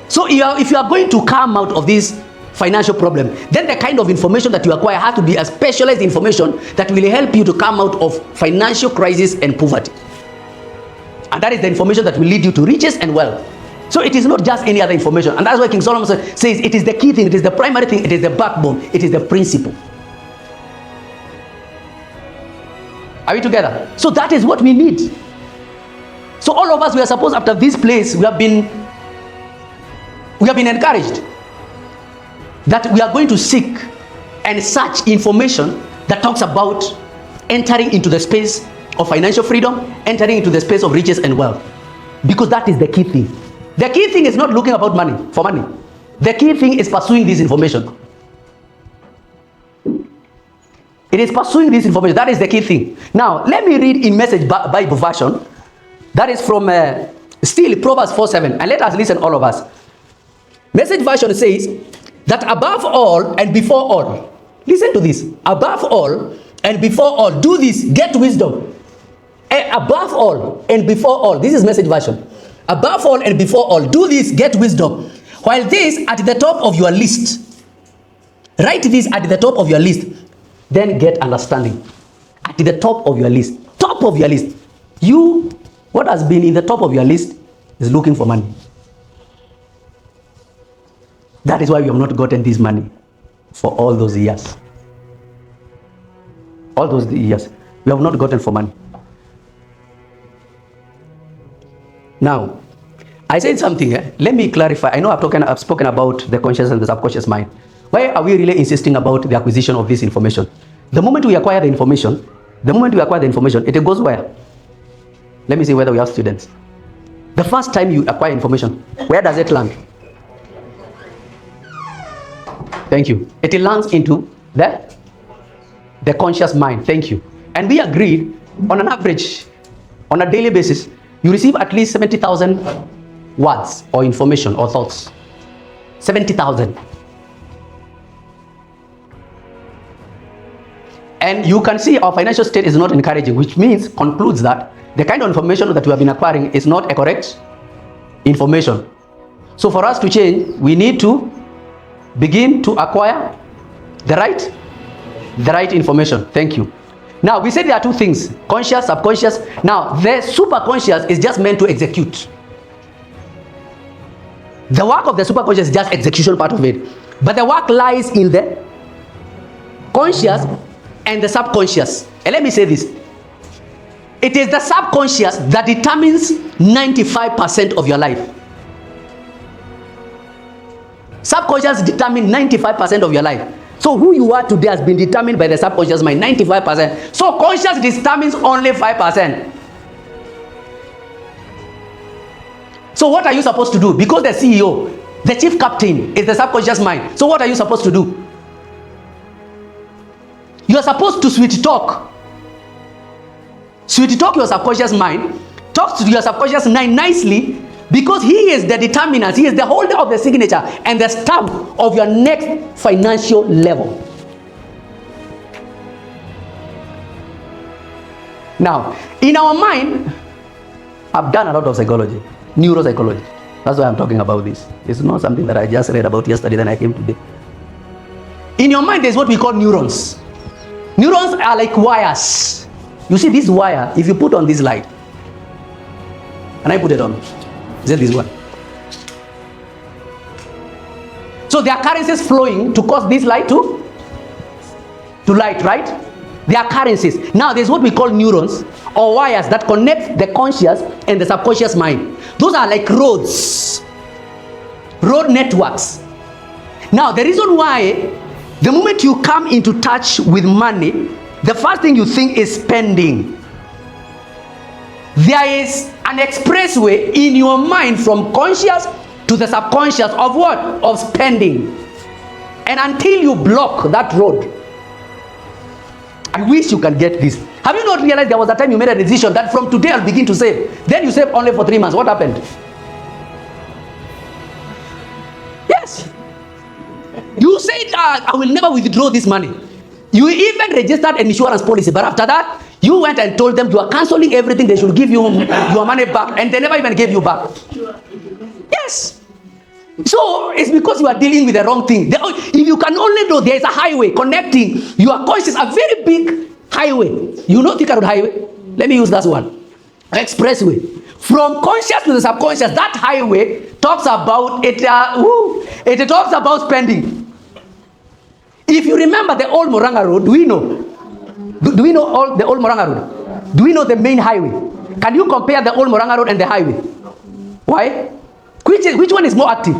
So if you are going to come out of this financial problem, then the kind of information that you acquire has to be a specialized information that will help you to come out of financial crisis and poverty. And that is the information that will lead you to riches and wealth. So it is not just any other information. And that's why King Solomon says it is the key thing, it is the primary thing, it is the backbone, it is the principle. Are we together? So that is what we need. So all of us, we are supposed, after this place, we have been encouraged that we are going to seek and search information that talks about entering into the space of financial freedom, entering into the space of riches and wealth. Because that is the key thing. The key thing is not looking about money, for money. The key thing is pursuing this information. It is pursuing this information. That is the key thing. Now, let me read in Message Bible version. That is from still Proverbs 4:7. And let us listen, all of us. Message version says that above all and before all, listen to this. Above all and before all, do this, get wisdom. Above all and before all, this is Message version. Above all and before all, do this, get wisdom. While this at the top of your list, write this at the top of your list, then get understanding. At the top of your list, top of your list. You, what has been in the top of your list is looking for money. That is why we have not gotten this money for all those years. All those years, we have not gotten for money. Now, I said something. Let me clarify. I know I've spoken about the conscious and the subconscious mind. Why are we really insisting about the acquisition of this information? The moment we acquire the information, it goes where? Let me see whether we have students. The first time you acquire information, where does it land? Thank you. It lands into the conscious mind. Thank you. And we agreed, on an average, on a daily basis, you receive at least 70,000 words or information or thoughts. 70,000. And you can see our financial state is not encouraging, which means, concludes that the kind of information that we have been acquiring is not a correct information. So for us to change, we need to begin to acquire the right information. Thank you. Now, we said there are two things, conscious, subconscious. Now, the superconscious is just meant to execute. The work of the superconscious is just execution part of it. But the work lies in the conscious and the subconscious. And let me say this. It is the subconscious that determines 95% of your life. Subconscious determines 95% of your life. So who you are today has been determined by the subconscious mind, 95%. So conscious determines only 5%. So what are you supposed to do? Because the CEO, the chief captain, is the subconscious mind. So what are you supposed to do? You are supposed to sweet talk. Sweet talk your subconscious mind. Talk to your subconscious mind nicely, because he is the determinant, he is the holder of the signature and the stamp of your next financial level. Now, in our mind, I've done a lot of psychology, neuropsychology. That's why I'm talking about this. It's not something that I just read about yesterday, then I came today. In your mind, there's what we call neurons. Neurons are like wires. You see this wire, if you put on this light, and I put it on, is it this one? So there are currencies flowing to cause this light to light, right? There are currencies. Now there's what we call neurons or wires that connect the conscious and the subconscious mind. Those are like road networks. Now the reason why, the moment you come into touch with money, the first thing you think is spending. There is an expressway in your mind from conscious to the subconscious of what? Of spending. And until you block that road, I wish you can get this. Have you not realized there was a time you made a decision that from today I'll begin to save? Then you save only for 3 months. What happened? Yes. You said, I will never withdraw this money. You even registered an insurance policy, but after that, you went and told them you are cancelling everything, they should give you your money back, and they never even gave you back. Yes. So it's because you are dealing with the wrong thing. If you can only know there is a highway connecting your conscious, a very big highway. You know Thika Road Highway? Let me use that one. Expressway. From conscious to the subconscious, that highway talks about it. It talks about spending. If you remember the old Moranga Road, do we know? Do we know all the old Moranga Road? Do we know the main highway? Can you compare the old Moranga Road and the highway? Why? Which one is more active?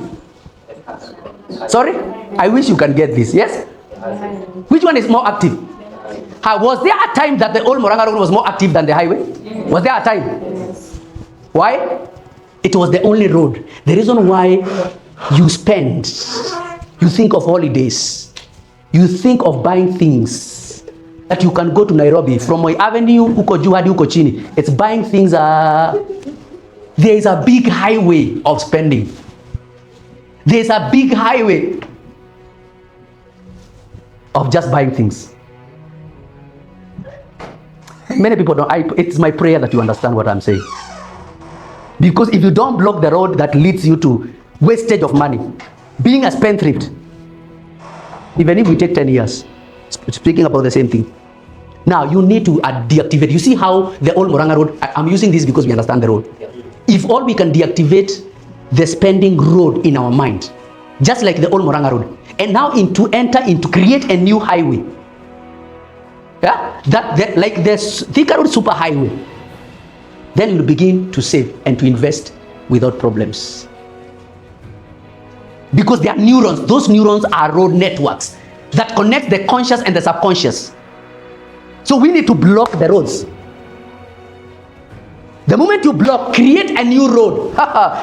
Sorry? I wish you can get this. Yes? Which one is more active? Was there a time that the old Moranga Road was more active than the highway? Was there a time? Why? It was the only road. The reason why you spend, you think of holidays, you think of buying things, that you can go to Nairobi from my avenue, uko juu hadi uko chini. It's buying things. There is a big highway of spending. There is a big highway of just buying things. Many people don't. It's my prayer that you understand what I'm saying. Because if you don't block the road that leads you to wastage of money, being a spendthrift, even if we take 10 years, speaking about the same thing. Now you need to deactivate. You see how the old Moranga Road, I'm using this because we understand the road. If all we can deactivate the spending road in our mind, just like the old Moranga Road, and now create a new highway. Yeah, like the Thika Road super highway. Then you'll begin to save and to invest without problems. Because they are neurons. Those neurons are road networks that connect the conscious and the subconscious. So we need to block the roads. The moment you block, create a new road.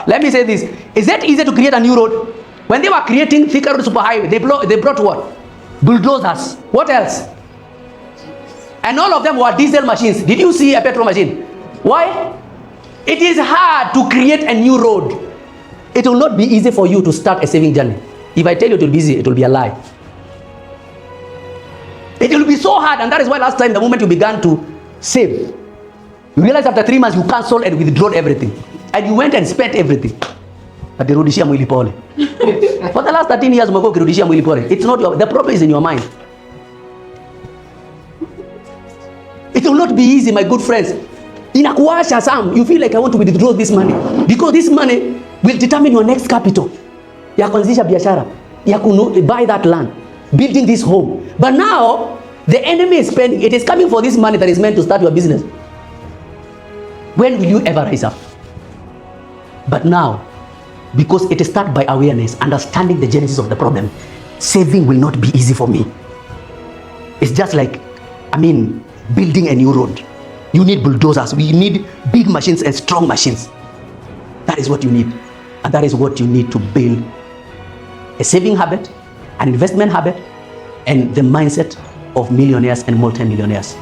Let me say this. Is that easy to create a new road? When they were creating Thika Road Superhighway, they brought what? Bulldozers. What else? And all of them were diesel machines. Did you see a petrol machine? Why? It is hard to create a new road. It will not be easy for you to start a saving journey. If I tell you it will be easy, it will be a lie. It will be so hard, and that is why last time, the moment you began to save, you realized after 3 months you cancelled and withdrawn everything. And you went and spent everything. But for the last 13 years, it's not the problem is in your mind. It will not be easy, my good friends. Inakuasha Sam, you feel like I want to withdraw this money. Because this money will determine your next capital. Ya kuanzisha biashara, ya buy that land, building this home. But now, the enemy is spending, it is coming for this money that is meant to start your business. When will you ever rise up? But now, because it is started by awareness, understanding the genesis of the problem, saving will not be easy for me. It's just like, building a new road. You need bulldozers. We need big machines and strong machines. That is what you need. And that is what you need to build a saving habit, an investment habit, and the mindset of millionaires and multi-millionaires.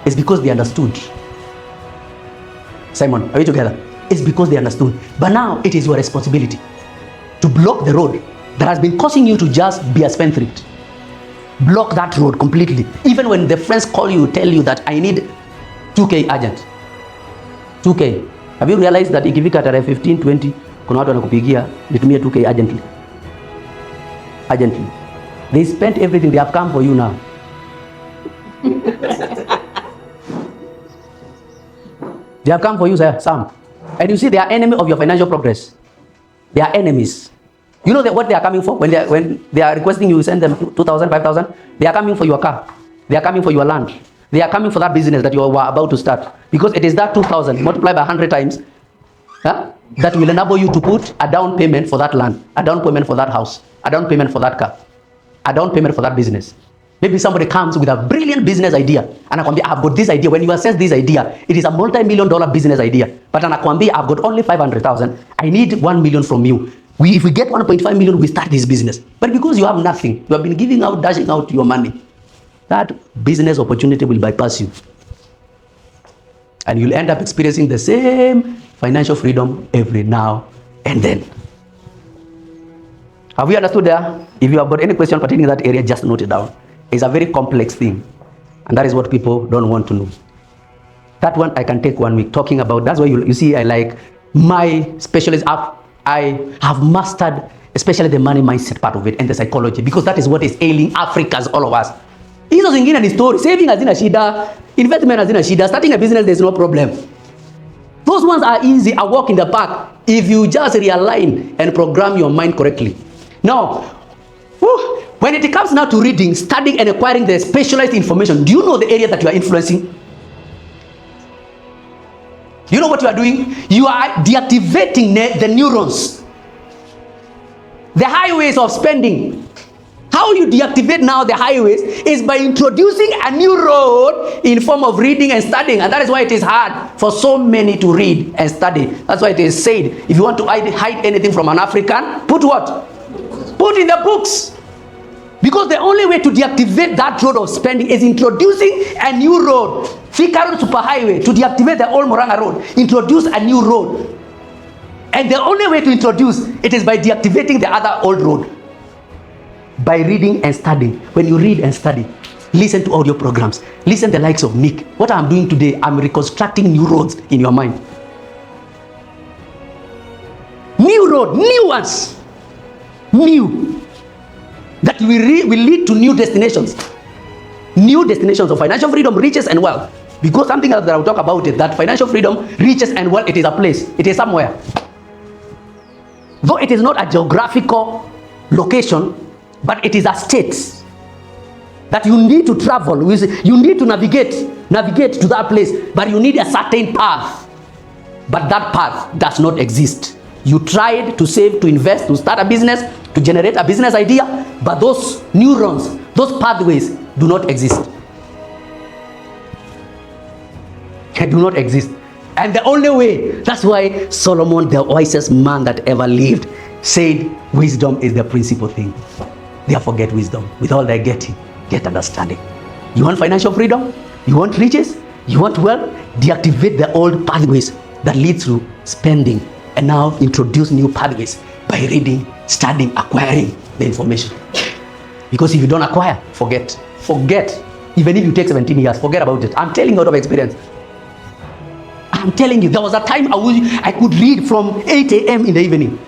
It's because they understood. Simon, are we together? It's because they understood. But now it is your responsibility to block the road that has been causing you to just be a spendthrift. Block that road completely. Even when the friends call you, tell you that I need 2K urgent. 2K. Have you realized that ikifika tarehe 15, 20, kuna watu wanakupigia nitumie 2K urgently? Urgently. They spent everything. They have come for you now. They have come for you, sir, Sam. And you see, they are enemy of your financial progress. They are enemies. You know what they are coming for? When they are requesting you send them 2,000, 5,000, they are coming for your car. They are coming for your land. They are coming for that business that you were about to start. Because it is that 2,000 multiplied by 100 times that will enable you to put a down payment for that land, a down payment for that house, a down payment for that car, a down payment for that business. Maybe somebody comes with a brilliant business idea and I've got this idea. When you assess this idea, it is a multi-million-dollar business idea. But I've got only 500,000. I need 1 million from you. If we get 1.5 million, we start this business. But because you have nothing, you have been giving out, dashing out your money, that business opportunity will bypass you. And you'll end up experiencing the same financial freedom every now and then. Have we understood there? If you have got any question pertaining to that area, just note it down. It's a very complex thing. And that is what people don't want to know. That one, I can take 1 week talking about. That's why you see, I like my specialist app. I have mastered especially the money mindset part of it and the psychology, because that is what is ailing Africans, all of us. Hizo zingine ni story. Saving hazina shida, investment hazina shida, starting a business there's no problem. Those ones are easy, a walk in the park if you just realign and program your mind correctly. Now, when it comes now to reading, studying and acquiring the specialized information, do you know the area that you are influencing? You know what you are doing? You are deactivating the neurons, the highways of spending. How you deactivate now the highways is by introducing a new road in form of reading and studying. And that is why it is hard for so many to read and study. That's why it is said, if you want to hide anything from an African, put what? Put in the books. Because the only way to deactivate that road of spending is introducing a new road. Thika Road Superhighway, to deactivate the old Moranga Road, introduce a new road. And the only way to introduce it is by deactivating the other old road. By reading and studying. When you read and study, listen to audio programs. Listen to the likes of Nick. What I'm doing today, I'm reconstructing new roads in your mind. New road, new ones. New. That will lead to new destinations. New destinations of financial freedom, riches and wealth. Because something else that I'll talk about it, that financial freedom, riches and wealth, it is a place. It is somewhere. Though it is not a geographical location, but it is a state that you need to travel. You need to navigate to that place, but you need a certain path. But that path does not exist. You tried to save, to invest, to start a business, to generate a business idea, but those neurons, those pathways do not exist. They do not exist. And the only way, that's why Solomon, the wisest man that ever lived, said wisdom is the principal thing. Therefore get wisdom. With all thy getting, get understanding. You want financial freedom? You want riches? You want wealth? Deactivate the old pathways that lead to spending, and now introduce new pathways by reading, studying, acquiring the information. Because if you don't acquire, forget. Even if you take 17 years, forget about it. I'm telling you out of experience. I'm telling you, there was a time I could read from 8 a.m. in the evening,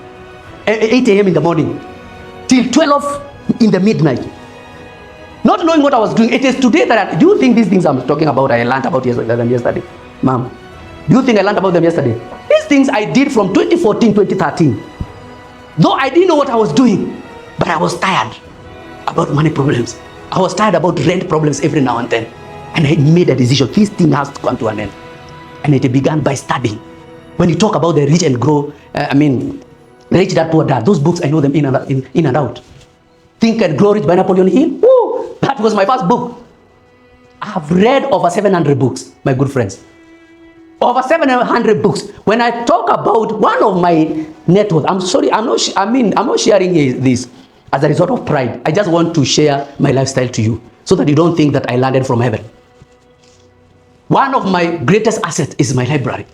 8 a.m. in the morning, till 12 in the midnight, not knowing what I was doing. It is today that do you think these things I'm talking about I learned about yesterday? Ma'am, do you think I learned about them yesterday? These things I did from 2014, 2013. Though I didn't know what I was doing, but I was tired about money problems. I was tired about rent problems every now and then. And I made a decision, this thing has to come to an end. And it began by studying. When you talk about the rich and grow, the Rich Dad Poor Dad, those books I know them in and out. Think and Grow Rich by Napoleon Hill. Woo! That was my first book. I have read over 700 books, my good friends. Over 700 books. When I talk about one of my net worth, I'm sorry, I'm not sharing this as a result of pride. I just want to share my lifestyle to you so that you don't think that I landed from heaven. One of my greatest assets is my library.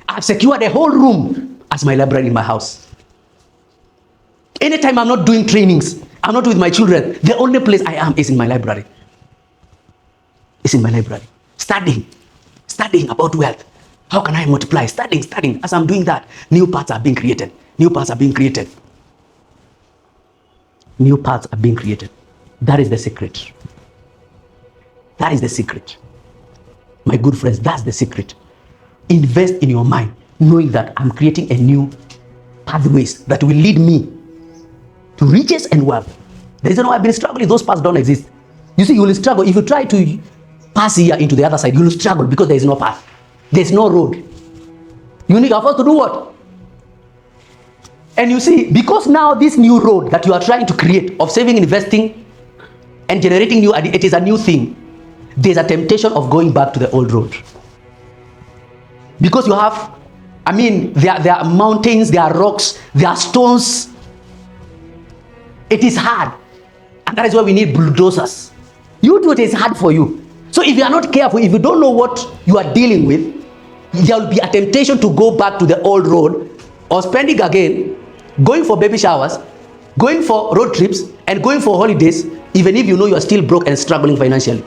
I've secured a whole room as my library in my house. Anytime I'm not doing trainings, I'm not with my children, the only place I am is in my library. It's in my library. Studying about wealth. How can I multiply? Studying. As I'm doing that, new paths are being created. That is the secret. My good friends, that's the secret. Invest in your mind, knowing that I'm creating a new pathways that will lead me to riches and wealth. The reason why I've been struggling, those paths don't exist. You see, you will struggle. If you try to pass here into the other side, you will struggle because there is no path. There's no road. You are forced to do what? And you see, because now this new road that you are trying to create of saving, investing, and generating new, it is a new thing. There's a temptation of going back to the old road. Because you have, there are mountains, there are rocks, there are stones. It is hard. And that is why we need bulldozers. You do it is hard for you. So if you are not careful, if you don't know what you are dealing with, there will be a temptation to go back to the old road or spending again, going for baby showers, going for road trips, and going for holidays, even if you know you are still broke and struggling financially.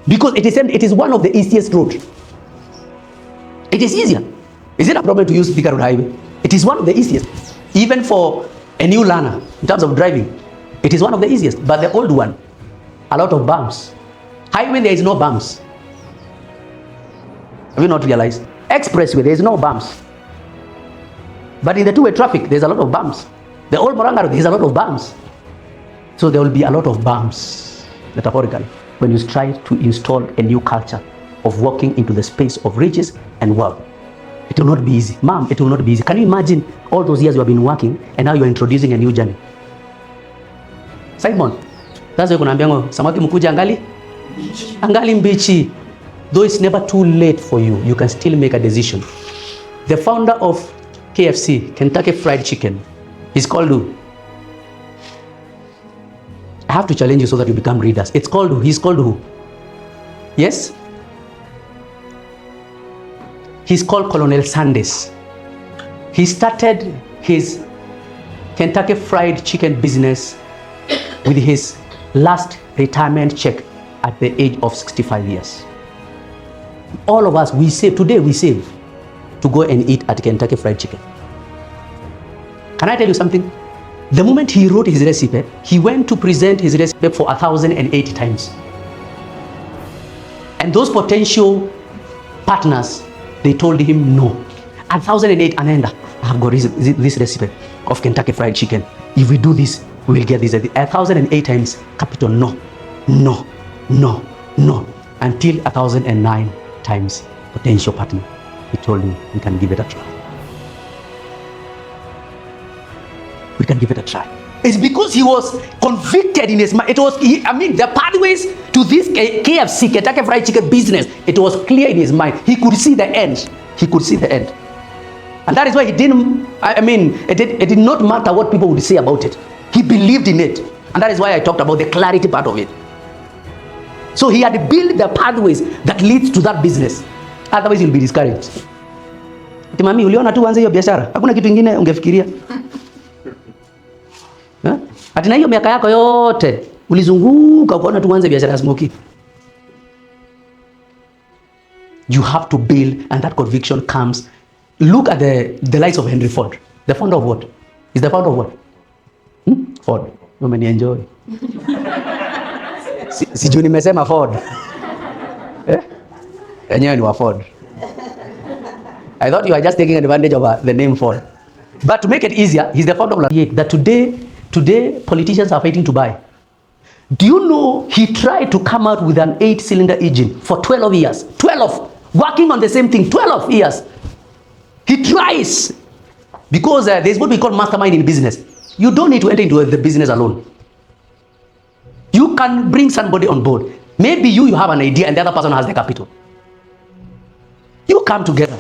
Because it is one of the easiest roads. It is easier. Is it a problem to use Thika Road Highway? It is one of the easiest. Even for a new learner, in terms of driving, it is one of the easiest. But the old one, a lot of bumps. Highway, there is no bumps. Have you not realized? Expressway, there is no bumps. But in the two-way traffic, there's a lot of bumps. The old Morangaro, there's a lot of bumps. So there will be a lot of bumps, metaphorically, when you try to install a new culture of walking into the space of riches and wealth. It will not be easy. Mom, it will not be easy. Can you imagine all those years you have been working and now you're introducing a new journey? Simon, that's why kunaambianga samaki mkuja angali mbichi. Though it's never too late for you, you can still make a decision. The founder of KFC, Kentucky Fried Chicken, he's called who? I have to challenge you so that you become readers. It's called who? He's called who? Yes? He's called Colonel Sanders. He started his Kentucky Fried Chicken business with his last retirement check at the age of 65 years. All of us, we save, today we save to go and eat at Kentucky Fried Chicken. Can I tell you something? The moment he wrote his recipe, he went to present his recipe for 1,080 times. And those potential partners, they told him no. 1,008, Ananda, I have got this recipe of Kentucky Fried Chicken. If we do this, we will get this. 1,008 times, capital no, no, no, no. Until 1,009 times, potential partner, he told him we can give it a try. We can give it a try. It's because he was convicted in his mind. It was, the pathways to this KFC, Kentucky Fried Chicken business, it was clear in his mind. He could see the end. He could see the end. And that is why he didn't, it did not matter what people would say about it. He believed in it. And that is why I talked about the clarity part of it. So he had built the pathways that leads to that business. Otherwise you'll be discouraged. Mami, uliona tu uanze hiyo biashara. Hakuna kitu kingine ungefikiria. Ati na hiyo miaka yako yote ulizunguka ukaona tu uanze biashara ya smoky. You have to build, and that conviction comes. Look at the likes of Henry Ford. The founder of what? Is the founder of what? Ford. You may enjoy. Sijui nimesema Ford. Enyewe ni wa Ford. I thought you were just taking advantage of the name Ford. But to make it easier, he's the founder of that today politicians are fighting to buy. Do you know he tried to come out with an 8-cylinder engine for 12 years? 12! Working on the same thing, 12 years. He tries. Because there's what we call mastermind in business. You don't need to enter into the business alone. You can bring somebody on board. Maybe you have an idea and the other person has the capital. You come together.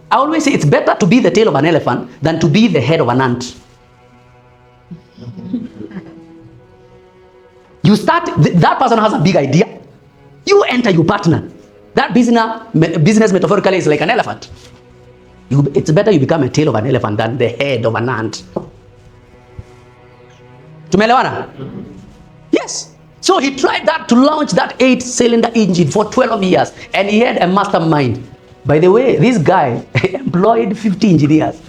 I always say it's better to be the tail of an elephant than to be the head of an ant. You start, that person has a big idea. You enter, you partner. That business metaphorically is like an elephant. It's better you become a tail of an elephant than the head of an ant. Tumeelewana? Yes. So he tried that to launch that 8-cylinder engine for 12 years, and he had a mastermind. By the way, this guy employed 50 engineers.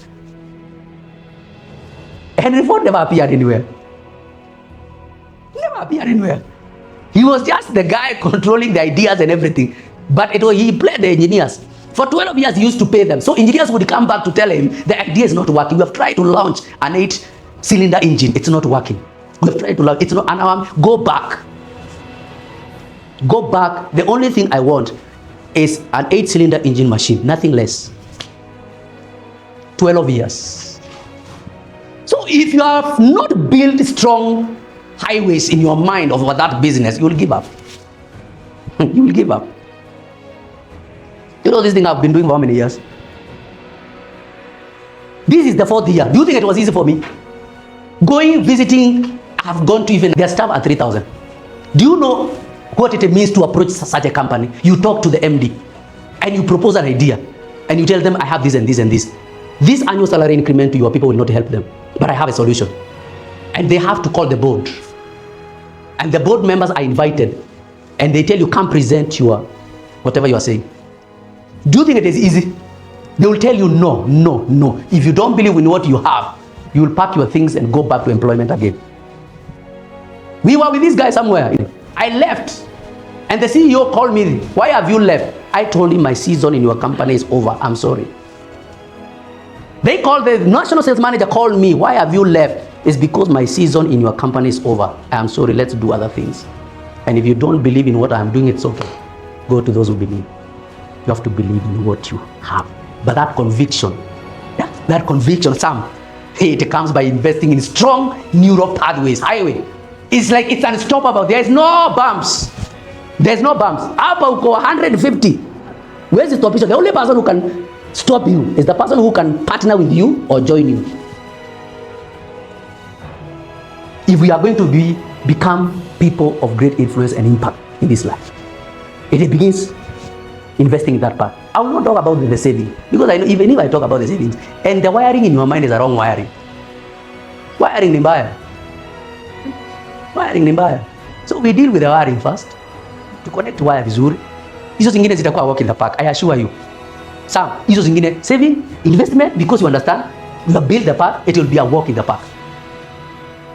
Henry Ford never appeared anywhere. Never appeared anywhere. He was just the guy controlling the ideas and everything. But he played the engineers. For 12 years, he used to pay them. So engineers would come back to tell him, the idea is not working. We have tried to launch an 8-cylinder engine. It's not working. We have tried to launch. It's not. And go back. Go back. The only thing I want is an 8-cylinder engine machine. Nothing less. 12 years. So if you have not built strong highways in your mind of that business, you will give up. You will give up. You know this thing I've been doing for how many years? This is the 4th year. Do you think it was easy for me? Going, visiting, I've gone to even their staff at 3,000. Do you know what it means to approach such a company? You talk to the MD and you propose an idea and you tell them, I have this and this and this. This annual salary increment to your people will not help them, but I have a solution. And they have to call the board. And the board members are invited and they tell you, come present your whatever you are saying. Do you think it is easy? They will tell you no, no, no. If you don't believe in what you have, you will pack your things and go back to employment again. We were with this guy somewhere. I left. And the CEO called me, why have you left? I told him, my season in your company is over. I'm sorry. They called, the national sales manager called me, why have you left? It's because my season in your company is over. I'm sorry, let's do other things. And if you don't believe in what I'm doing, it's okay. Go to those who believe. You have to believe in what you have. But that conviction, Sam, it comes by investing in strong neural pathways, highway. It's like it's unstoppable. There's no bumps. There's no bumps. How about 150? Where's the stop? The only person who can stop you is the person who can partner with you or join you. If we are going to become people of great influence and impact in this life, it begins investing in that part. I will not talk about the saving, because I know even if I talk about the savings, and the wiring in your mind is a wrong wiring. Wiring ni mbaya. Wiring ni mbaya. So we deal with the wiring first. To connect wire vizuri. Hizo zingine zitakuwa walk in the park. I assure you. Some hizo zingine saving, investment, because you understand, you have built the park, it will be a walk in the park.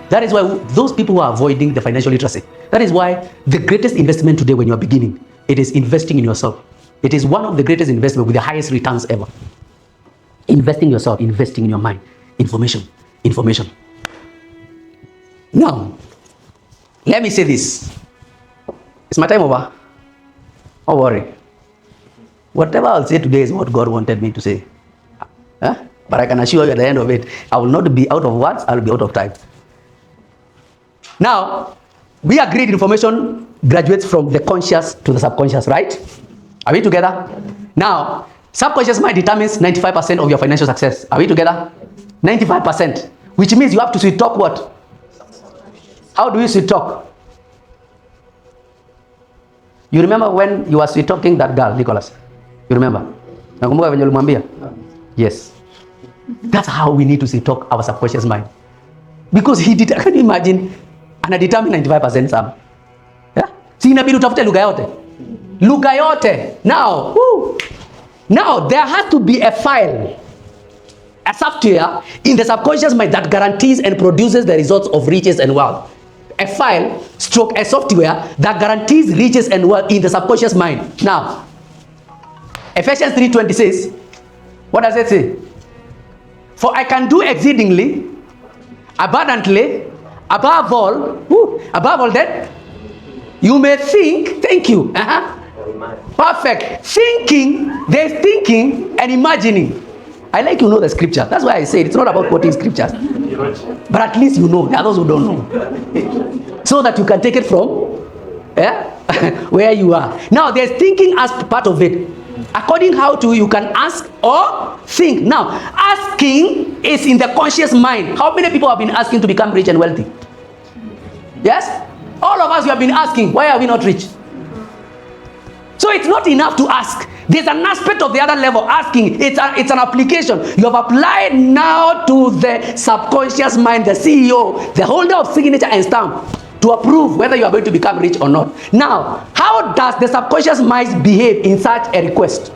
That is why those people who are avoiding the financial literacy, that is why the greatest investment today when you are beginning, it is investing in yourself. It is one of the greatest investments with the highest returns ever. Investing in yourself, investing in your mind. Information. Now, let me say this. Is my time over? Don't worry. Whatever I'll say today is what God wanted me to say. But I can assure you at the end of it, I will not be out of words, I will be out of time. Now, we agreed information graduates from the conscious to the subconscious, right? Are we together? Now, subconscious mind determines 95% of your financial success. Are we together? 95%. Which means you have to sweet talk what? How do you sweet talk? You remember when you were sweet talking that girl, Nicholas? You remember? Nakumbuka venye ulimwambia? Yes. That's how we need to sweet talk our subconscious mind. Because can you imagine, anadetermine 95% Sam. Yeah? Si inabidi utafute lugha yote. Lugha yote. Now, there has to be a file, a software in the subconscious mind that guarantees and produces the results of riches and wealth. A file, stroke a software that guarantees riches and wealth in the subconscious mind. Now, Ephesians 3:20 says, what does it say? For I can do exceedingly, abundantly, above all that you may think. Thank you. Perfect. Thinking, there's thinking and imagining. I like you know the scripture. That's why I say it's not about quoting scriptures. But at least you know. There are those who don't know. So that you can take it from where you are. Now, there's thinking as part of it. According how to you can ask or think. Now, asking is in the conscious mind. How many people have been asking to become rich and wealthy? Yes? All of us, you have been asking, why are we not rich? So it's not enough to ask. There's an aspect of the other level, asking. It's an application. You have applied now to the subconscious mind, the CEO, the holder of signature and stamp, to approve whether you are going to become rich or not. Now, how does the subconscious mind behave in such a request?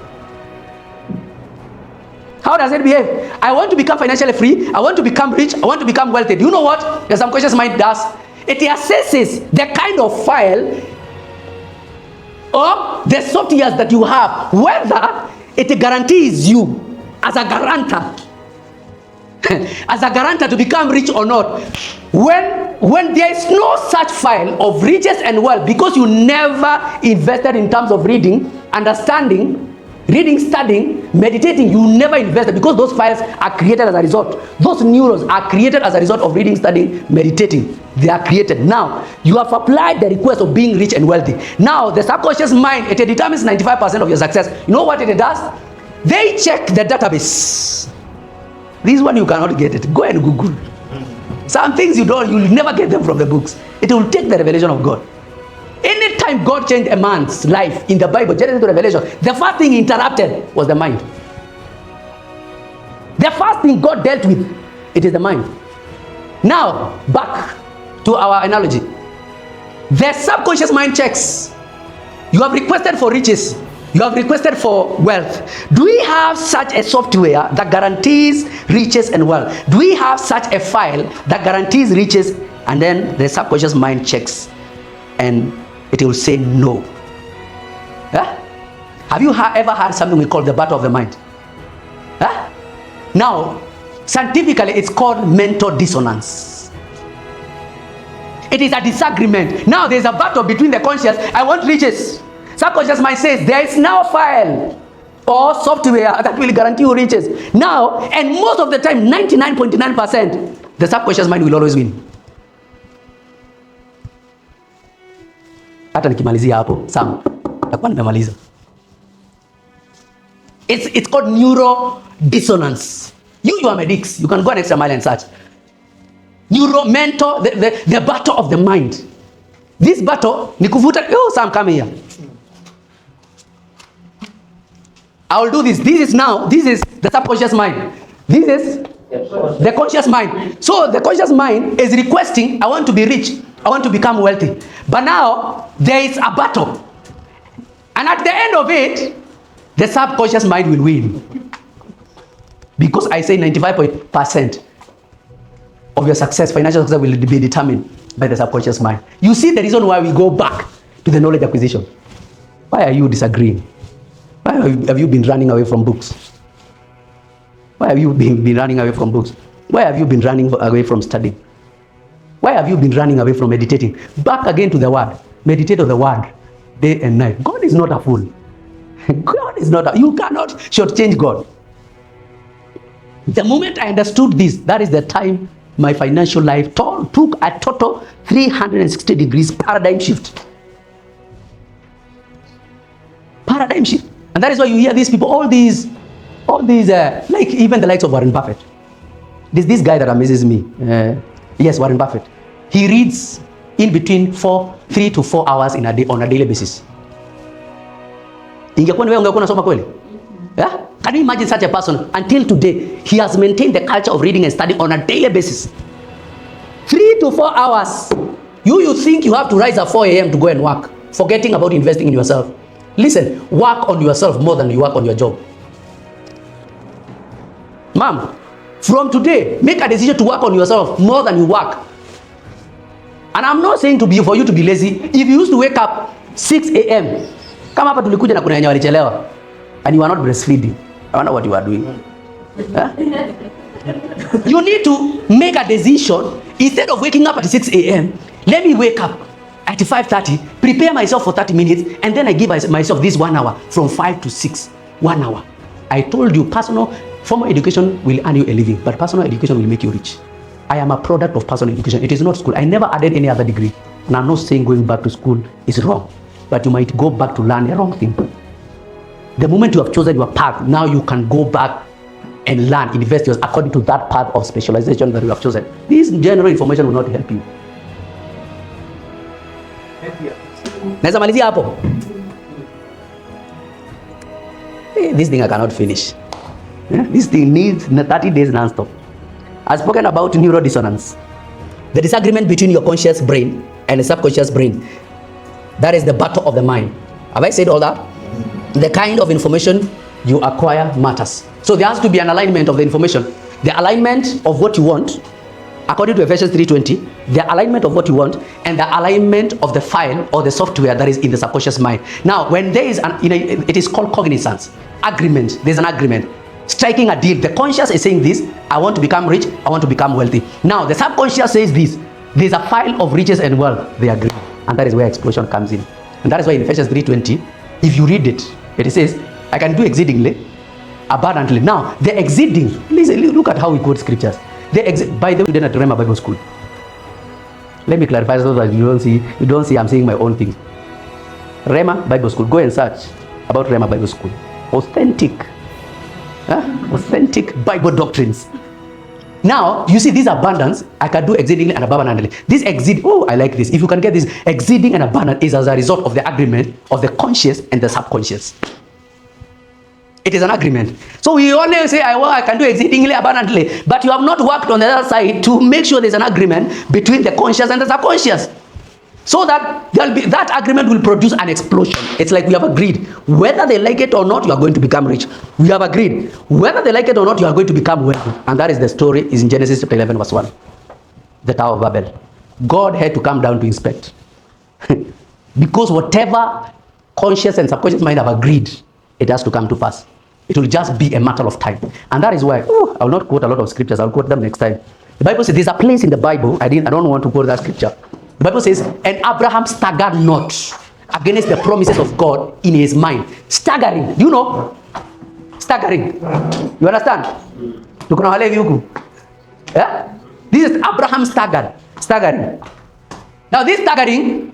How does it behave? I want to become financially free. I want to become rich. I want to become wealthy. Do you know what the subconscious mind does? It assesses the kind of file or the softwares that you have, whether it guarantees you as a guarantor to become rich or not. When there is no such file of riches and wealth, because you never invested in terms of reading, understanding, studying, meditating, you never invested, because those files are created as a result. Those neurons are created as a result of reading, studying, meditating. They are created. Now, you have applied the request of being rich and wealthy. Now, the subconscious mind, it determines 95% of your success. You know what it does? They check the database. This one you cannot get it. Go and Google. Some things you'll never get them from the books. It will take the revelation of God. Anytime God changed a man's life in the Bible, Genesis to Revelation, the first thing he interrupted was the mind. The first thing God dealt with, it is the mind. Now, back to our analogy. The subconscious mind checks. You have requested for riches. You have requested for wealth. Do we have such a software that guarantees riches and wealth? Do we have such a file that guarantees riches? And then the subconscious mind checks and it will say no. Yeah? Have you ever had something we call the battle of the mind? Yeah? Now, scientifically, it's called mental dissonance. It is a disagreement. Now, there's a battle between the conscious, I want riches. Subconscious mind says, there is now a file or software that will guarantee you riches. Now, and most of the time, 99.9%, the subconscious mind will always win. Hata nikimalizia hapo, Sam, takuwa nimemaliza. It's called neuro dissonance. You are medics. You can go an extra mile and search. Mental, the battle of the mind. This battle, nikuvuta, oh Sam, come here. I will do this. This is the subconscious mind. This is the conscious mind. So the conscious mind is requesting, I want to be rich. I want to become wealthy. But now, there is a battle. And at the end of it, the subconscious mind will win. Because I say 95% of your success, financial success, will be determined by the subconscious mind. You see the reason why we go back to the knowledge acquisition. Why are you disagreeing? Why have you been running away from books? Why have you been running away from books? Why have you been running away from studying? Why have you been running away from meditating? Back again to the word. Meditate on the word day and night. God is not a fool. God is not you cannot shortchange God. The moment I understood this, that is the time my financial life took a total 360 degrees paradigm shift. Paradigm shift. And that is why you hear these people, all these like even the likes of Warren Buffett. This guy that amazes me. Yes, Warren Buffett. He reads in between 3 to 4 hours in a day on a daily basis. Ingekuwa ni wewe ungekuwa unasoma kweli? Yeah? Can you imagine such a person? Until today, he has maintained the culture of reading and studying on a daily basis. 3 to 4 hours. You think you have to rise at 4 a.m. to go and work, forgetting about investing in yourself. Listen, work on yourself more than you work on your job. Mom, from today, make a decision to work on yourself more than you work. And I'm not saying for you to be lazy. If you used to wake up 6 a.m., kama hapa tulikuja na kuna wenye walichelewa, and you are not breastfeeding, I wonder what you are doing. Huh? You need to make a decision. Instead of waking up at 6 a.m., let me wake up at 5:30, prepare myself for 30 minutes, and then I give myself this 1 hour from 5 to 6. 1 hour. I told you, formal education will earn you a living, but personal education will make you rich. I am a product of personal education. It is not school. I never added any other degree. And I'm not saying going back to school is wrong, but you might go back to learn a wrong thing. The moment you have chosen your path, now you can go back and learn, invest according to that path of specialization that you have chosen. This general information will not help you. Naweza malizia hapo. This thing I cannot finish. This thing needs 30 days non-stop. I've spoken about neuro dissonance. The disagreement between your conscious brain and the subconscious brain. That is the battle of the mind. Have I said all that? The kind of information you acquire matters. So there has to be an alignment of the information. The alignment of what you want, according to Ephesians 3:20, the alignment of what you want and the alignment of the file or the software that is in the subconscious mind. Now, when there is it is called cognizance. Agreement. There's an agreement. Striking a deal. The conscious is saying this, I want to become rich, I want to become wealthy. Now, the subconscious says this, there's a file of riches and wealth. They agree. And that is where explosion comes in. And that is why in Ephesians 3:20, if you read it, it says, I can do exceedingly, abundantly. Now, the exceeding, listen, look at how we quote scriptures. By the way, we didn't remember Bible school. Let me clarify so that you don't see I'm saying my own things. Rema Bible School. Go and search about Rema Bible School. Authentic Bible doctrines. Now, you see this abundance, I can do exceedingly and abundantly. This I like this. If you can get this, exceeding and abundant is as a result of the agreement of the conscious and the subconscious. It is an agreement. So we only say, I can do exceedingly abundantly, but you have not worked on the other side to make sure there's an agreement between the conscious and the subconscious. So that that agreement will produce an explosion. It's like we have agreed. Whether they like it or not, you are going to become rich. We have agreed. Whether they like it or not, you are going to become wealthy. And that is the story, is in Genesis chapter 11 verse 1. The Tower of Babel. God had to come down to inspect. Because whatever conscious and subconscious mind have agreed, it has to come to pass. It will just be a matter of time. And that is why, I will not quote a lot of scriptures. I'll quote them next time. The Bible says, there's a place in the Bible, I don't want to quote that scripture. The Bible says, and Abraham staggered not against the promises of God in his mind. Staggering. Do you know? Staggering. You understand? Yeah? This is Abraham staggering. Now this staggering,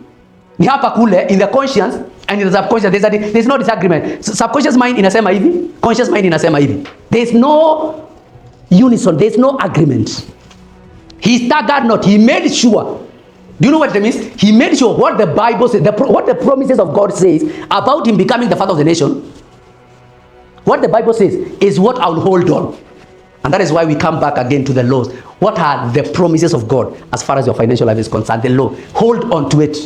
ni hapa kule, in the conscience and in the subconscious, there's no disagreement. Subconscious mind inasema hivi, conscious mind inasema hivi. There's no unison, there's no agreement. He staggered not, he made sure. Do you know what that means? He made sure what the Bible says, what the promises of God says about him becoming the father of the nation. What the Bible says is what I'll hold on. And that is why we come back again to the laws. What are the promises of God as far as your financial life is concerned? The law. Hold on to it.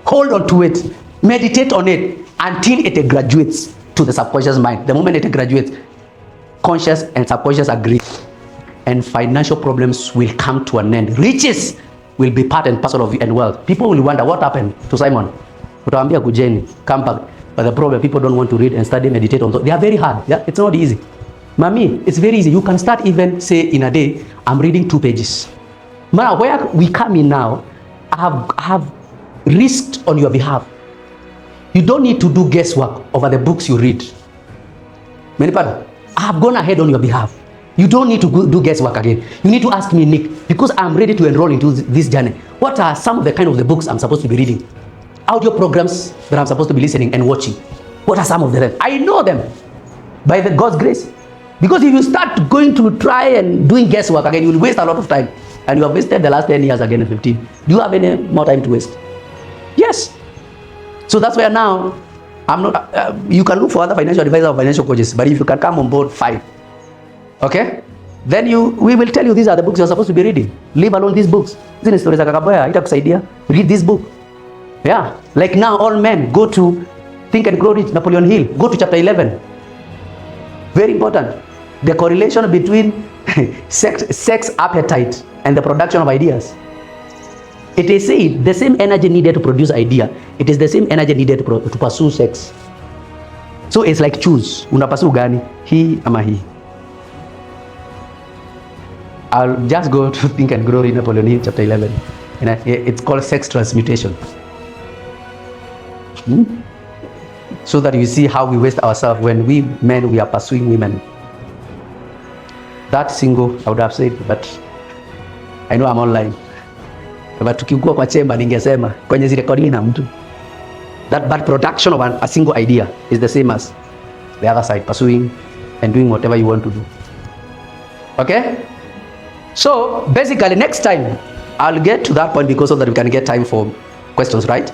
Hold on to it. Meditate on it until it graduates to the subconscious mind. The moment it graduates, conscious and subconscious agree. And financial problems will come to an end. Riches will be part and parcel of you, and wealth. People will wonder what happened to Simon. Utaambia kujeni, come back. But the problem, people don't want to read and study, meditate on. They are very hard. Yeah? It's not easy. Mami, it's very easy. You can start even, say, in a day, I'm reading 2 pages. Now, where we come in now, I have risked on your behalf. You don't need to do guesswork over the books you read. Many pardon. I have gone ahead on your behalf. You don't need to do guesswork again. You need to ask me, Nick, because I'm ready to enroll into this journey. What are some of the kind of the books I'm supposed to be reading? Audio programs that I'm supposed to be listening and watching. What are some of them? I know them by God's grace. Because if you start going to try and doing guesswork again, you will waste a lot of time. And you have wasted the last 10 years again and 15. Do you have any more time to waste? Yes. So that's where now, I'm not, you can look for other financial advisors or financial coaches, but if you can come on board 5, okay? Then we will tell you these are the books you're supposed to be reading. Leave alone these books. Hizi ni stories za Kakaboya, itakusaidia. Read this book. Yeah. Like now, all men go to Think and Grow Rich, Napoleon Hill. Go to chapter 11. Very important. The correlation between sex appetite and the production of ideas. It is said the same energy needed to produce idea, it is the same energy needed to pursue sex. So it's like choose, unapursue gani, hii ama hii. I'll just go to Think and Grow in Napoleon Hill chapter 11. And it's called sex transmutation. So that you see how we waste ourselves when we men, we are pursuing women. That single, I would have said, but I know I'm online. But tukikuwa kwa chemba ningesema kwenye zile rekodi na mtu. That bad production of a single idea is the same as the other side, pursuing and doing whatever you want to do. Okay? So basically next time I'll get to that point because so that we can get time for questions, right?